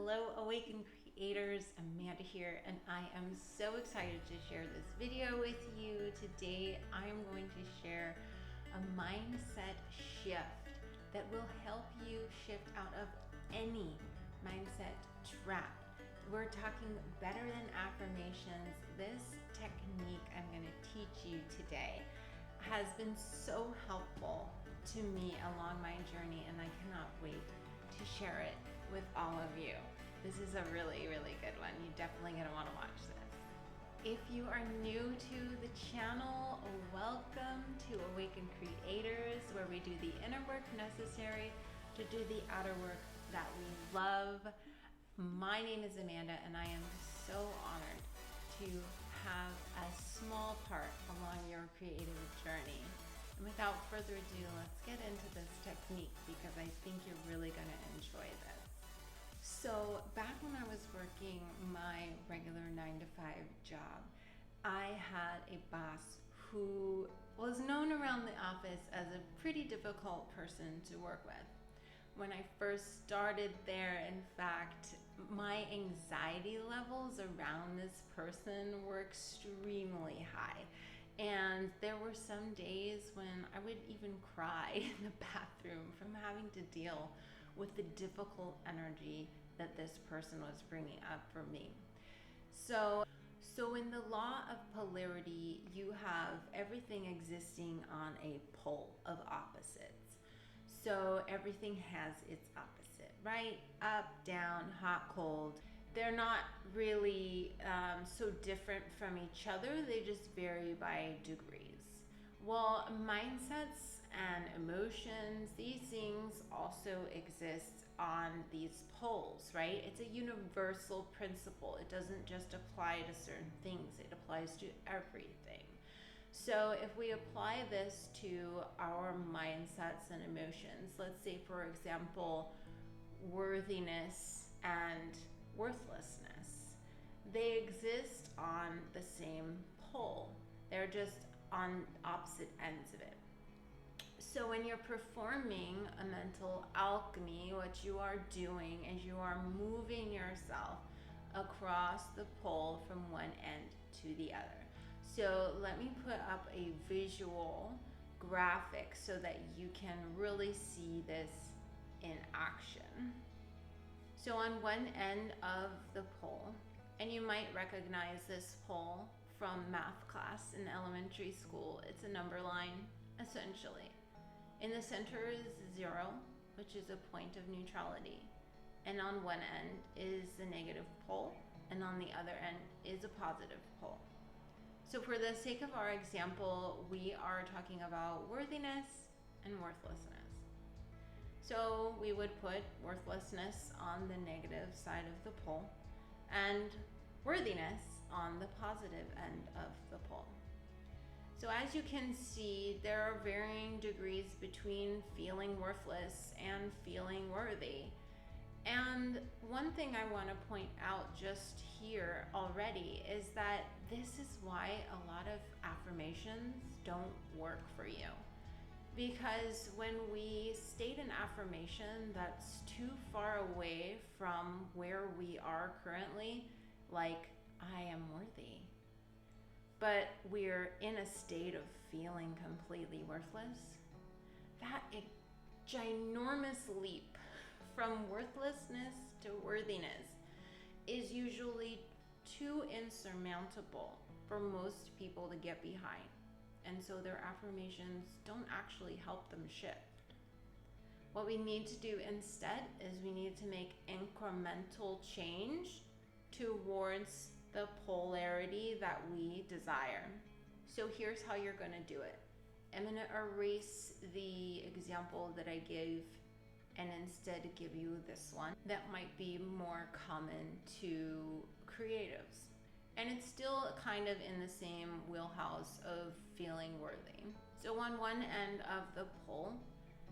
Hello, Awakened Creators. Amanda here, and I am so excited to share this video with you. Today, I'm going to share a mindset shift that will help you shift out of any mindset trap. We're talking better than affirmations. This technique I'm going to teach you today has been so helpful to me along my journey, and I cannot wait to share it with all of you. This is a really good one. You're definitely going to want to watch this. If you are new to the channel, welcome to Awakened Creators, where we do the inner work necessary to do the outer work that we love. My name is Amanda, and I am so honored to have a small part along your creative journey. And without further ado, let's get into this technique because I think you're really going to enjoy this. So back when I was working my regular 9-to-5 job, I had a boss who was known around the office as a pretty difficult person to work with. When I first started there, in fact, my anxiety levels around this person were extremely high. And there were some days when I would even cry in the bathroom from having to deal with the difficult energy that this person was bringing up for me. So in the law of polarity, you have everything existing on a pole of opposites. So everything has its opposite, right? Up, down, hot, cold. They're not really so different from each other. They just vary by degrees. Well, mindsets and emotions, these things also exist on these poles, right? It's a universal principle. It doesn't just apply to certain things. It applies to everything. So if we apply this to our mindsets and emotions, let's say, for example, worthiness and worthlessness, they exist on the same pole. They're just on opposite ends of it. So when you're performing a mental alchemy, what you are doing is you are moving yourself across the pole from one end to the other. So let me put up a visual graphic so that you can really see this in action. So on one end of the pole, and you might recognize this pole from math class in elementary school, it's a number line, essentially. In the center is 0, which is a point of neutrality. And on one end is the negative pole, and on the other end is a positive pole. So for the sake of our example, we are talking about worthiness and worthlessness. So we would put worthlessness on the negative side of the pole and worthiness on the positive end of the pole. So as you can see, there are varying degrees between feeling worthless and feeling worthy. And one thing I want to point out just here already is that this is why a lot of affirmations don't work for you. Because when we state an affirmation that's too far away from where we are currently, like, I am worthy, but we're in a state of feeling completely worthless, that ginormous leap from worthlessness to worthiness is usually too insurmountable for most people to get behind. And so their affirmations don't actually help them shift. What we need to do instead is we need to make incremental change towards the polarity that we desire. So here's how you're going to do it. I'm going to erase the example that I gave and instead give you this one that might be more common to creatives. And it's still kind of in the same wheelhouse of feeling worthy. So on one end of the pole,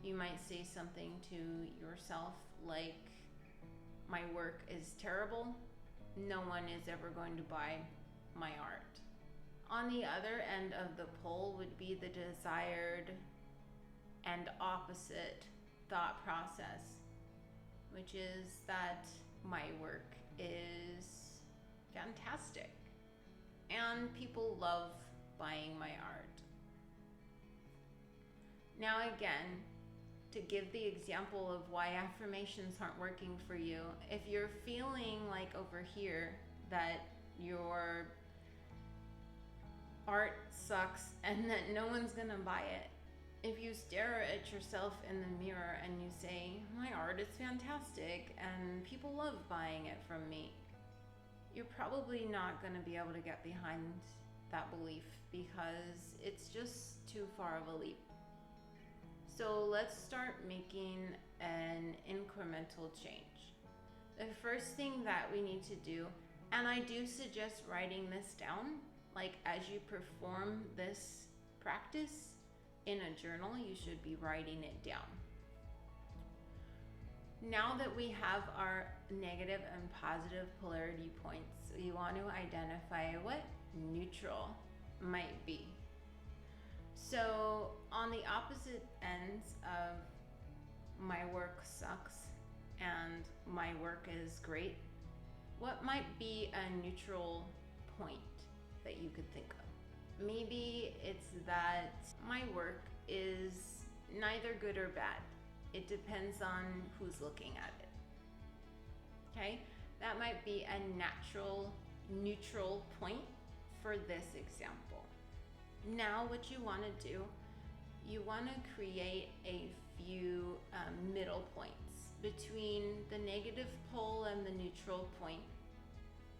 you might say something to yourself like, my work is terrible. No one is ever going to buy my art. On the other end of the pole would be the desired and opposite thought process, which is that my work fantastic. And people love buying my art. Now again, to give the example of why affirmations aren't working for you, if you're feeling like over here that your art sucks and that no one's gonna buy it, if you stare at yourself in the mirror and you say, my art is fantastic and people love buying it from me, you're probably not gonna be able to get behind that belief because it's just too far of a leap. So let's start making an incremental change. The first thing that we need to do, and I do suggest writing this down, like as you perform this practice in a journal, you should be writing it down. Now that we have our negative and positive polarity points, we want to identify what neutral might be. So on the opposite ends of my work sucks and my work is great, what might be a neutral point that you could think of? Maybe it's that my work is neither good or bad. It depends on who's looking at it. Okay? That might be a natural neutral point for this example. Now what you want to do, you want to create a few middle points between the negative pole and the neutral point,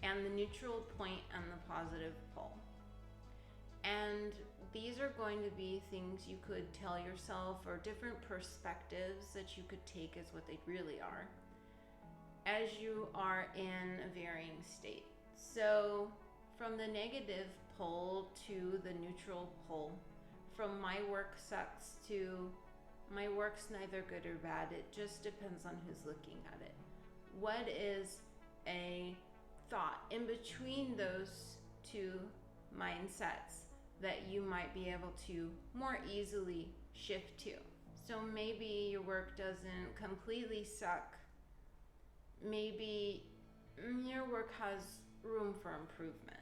and the neutral point and the positive pole. And these are going to be things you could tell yourself, or different perspectives that you could take as what they really are, as you are in a varying state. So from the negative pole to the neutral pole, from my work sucks to my work's neither good or bad, it just depends on who's looking at it. What is a thought in between those two mindsets that you might be able to more easily shift to? So maybe your work doesn't completely suck. Maybe your work has room for improvement.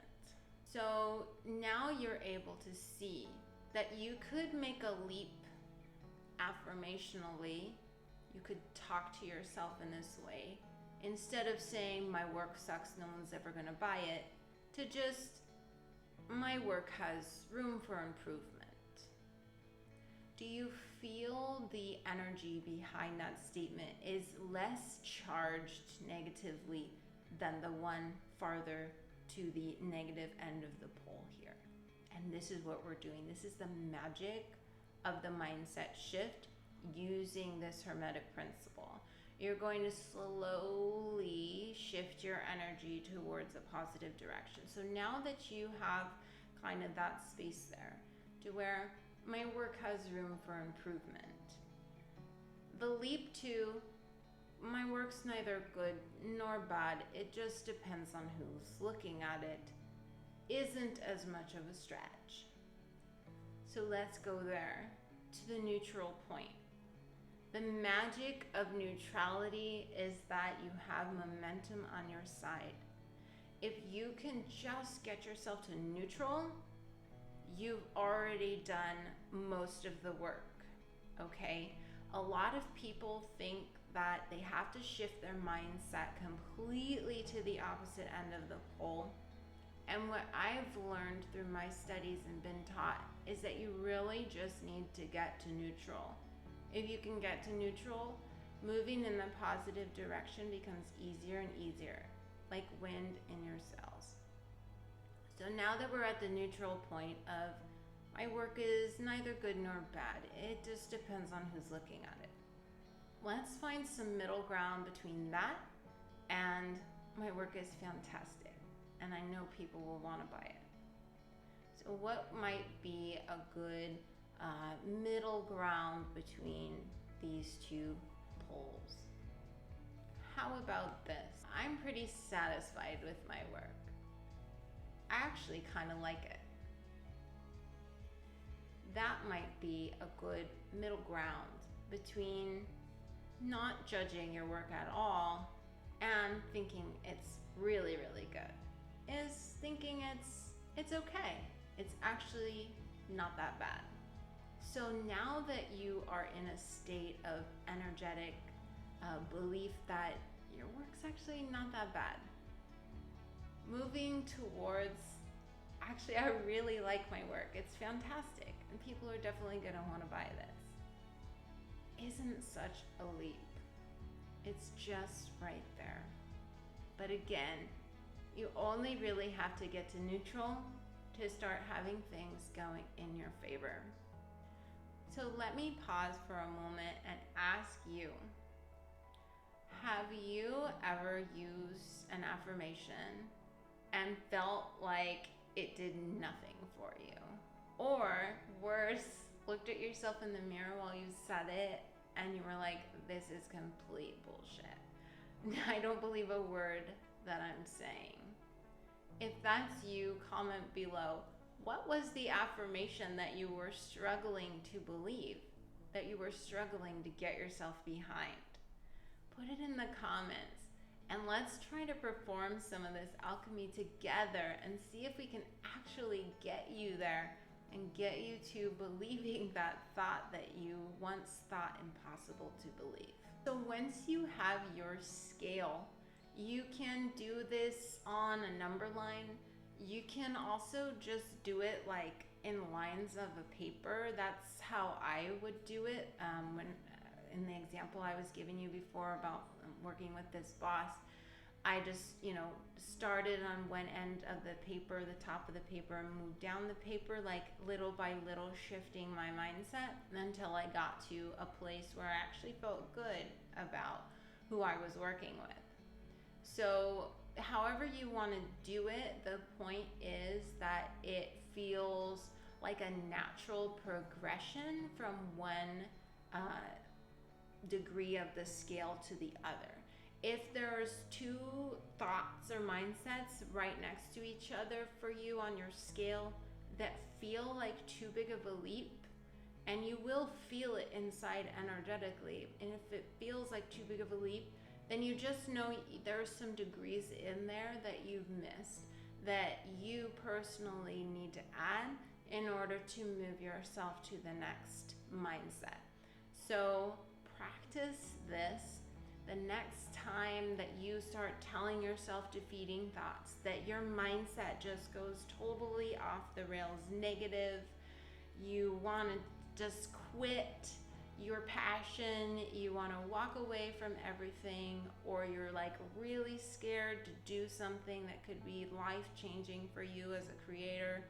So now you're able to see that you could make a leap affirmationally. You could talk to yourself in this way. Instead of saying, my work sucks, no one's ever going to buy it, to just, my work has room for improvement. Do you feel the energy behind that statement is less charged negatively than the one farther to the negative end of the pole here? And this is what we're doing. This is the magic of the mindset shift using this Hermetic Principle. You're going to slowly shift your energy towards a positive direction. So now that you have kind of that space there to where my work has room for improvement, the leap to my work's neither good nor bad, it just depends on who's looking at it, isn't as much of a stretch. So let's go there to the neutral point. The magic of neutrality is that you have momentum on your side. If you can just get yourself to neutral, you've already done most of the work, okay? A lot of people think that they have to shift their mindset completely to the opposite end of the pole. And what I've learned through my studies and been taught is that you really just need to get to neutral. If you can get to neutral, moving in the positive direction becomes easier and easier, like wind in your sails. So now that we're at the neutral point of my work is neither good nor bad, it just depends on who's looking at it. Let's find some middle ground between that and my work is fantastic and I know people will want to buy it. So what might be a good middle ground between these two poles? How about this? I'm pretty satisfied with my work. I actually kind of like it. That might be a good middle ground between not judging your work at all and thinking it's really, really good. is thinking it's okay. It's actually not that bad. So now that you are in a state of energetic belief that your work's actually not that bad, moving towards, actually, I really like my work. It's fantastic, and people are definitely going to want to buy this. Isn't such a leap. It's just right there. But again, you only really have to get to neutral to start having things going in your favor. So let me pause for a moment and ask you, have you ever used an affirmation and felt like it did nothing for you? Or worse, looked at yourself in the mirror while you said it and you were like, this is complete bullshit. I don't believe a word that I'm saying. If that's you, comment below. What was the affirmation that you were struggling to believe, that you were struggling to get yourself behind? Put it in the comments, and let's try to perform some of this alchemy together and see if we can actually get you there and get you to believing that thought that you once thought impossible to believe. So once you have your scale, you can do this on a number line. You can also just do it like in lines of a paper. That's how I would do it. When in the example I was giving you before about working with this boss, I just, started on one end of the paper, the top of the paper, and moved down the paper, like little by little, shifting my mindset until I got to a place where I actually felt good about who I was working with. So however you want to do it, the point is that it feels like a natural progression from one degree of the scale to the other. If there's two thoughts or mindsets right next to each other for you on your scale that feel like too big of a leap, and you will feel it inside energetically, and if it feels like too big of a leap, then you just know there's some degrees in there that you've missed that you personally need to add in order to move yourself to the next mindset. So practice this. The next time that you start telling yourself defeating thoughts, that your mindset just goes totally off the rails negative, you want to just quit your passion, you want to walk away from everything, or you're like really scared to do something that could be life-changing for you as a creator,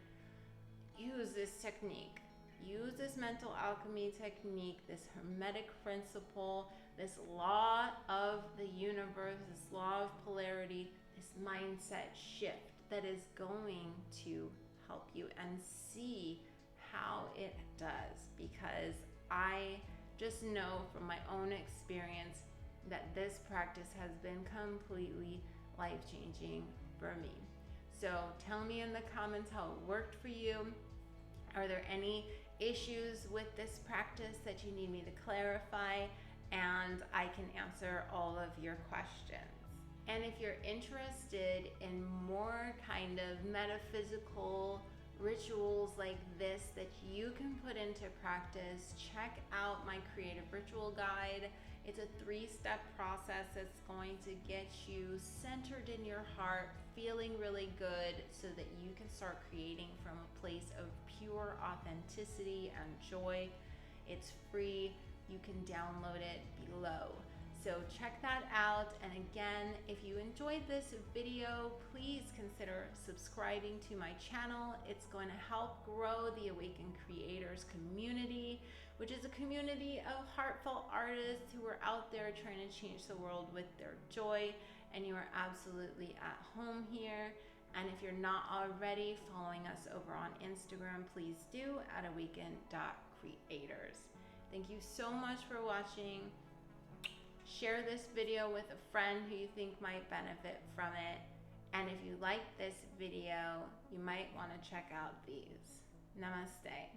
use this technique. Use this mental alchemy technique, this Hermetic Principle, this law of the universe, this law of polarity, this mindset shift that is going to help you, and see how it does, because I just know from my own experience that this practice has been completely life-changing for me. So tell me in the comments how it worked for you. Are there any issues with this practice that you need me to clarify? And I can answer all of your questions. And if you're interested in more kind of metaphysical rituals like this that you can put into practice, check out my creative ritual guide. It's a 3-step process that's going to get you centered in your heart, feeling really good, so that you can start creating from a place of pure authenticity and joy. It's free. You can download it below. So check that out. And again, if you enjoyed this video, please consider subscribing to my channel. It's going to help grow the Awakened Creators community, which is a community of heartfelt artists who are out there trying to change the world with their joy. And you are absolutely at home here. And if you're not already following us over on Instagram, please do at awaken.creators. Thank you so much for watching. Share this video with a friend who you think might benefit from it. And if you like this video, you might want to check out these. Namaste.